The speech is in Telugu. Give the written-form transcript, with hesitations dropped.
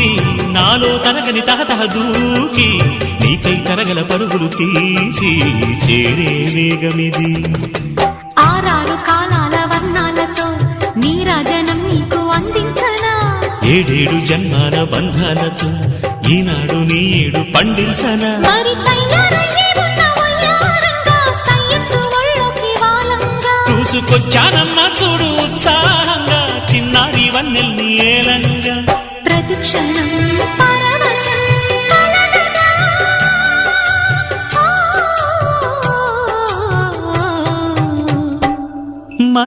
చూసి నాలో తరగని తహతహ దూకి నీకై తరగల పరుగులు తీసి చేరే వేగమిది. ఆరారు కాలాల వర్ణాలతో నీరాజనం నీకు అందించనా, ఏడేడు జన్మాల బంధాలతో ఈనాడు నీ ఏడు పండించనా. మరి తయారయ్యే ఉన్న వయ్యారంగా సయ్యత్తు ఒళ్ళోకి వాలంగా చూసుకొచ్చానమ్మా చూడు ఉత్సాహంగా చిన్నారి వన్నెల్ని ఏలంగా. ప్రతిక్షణం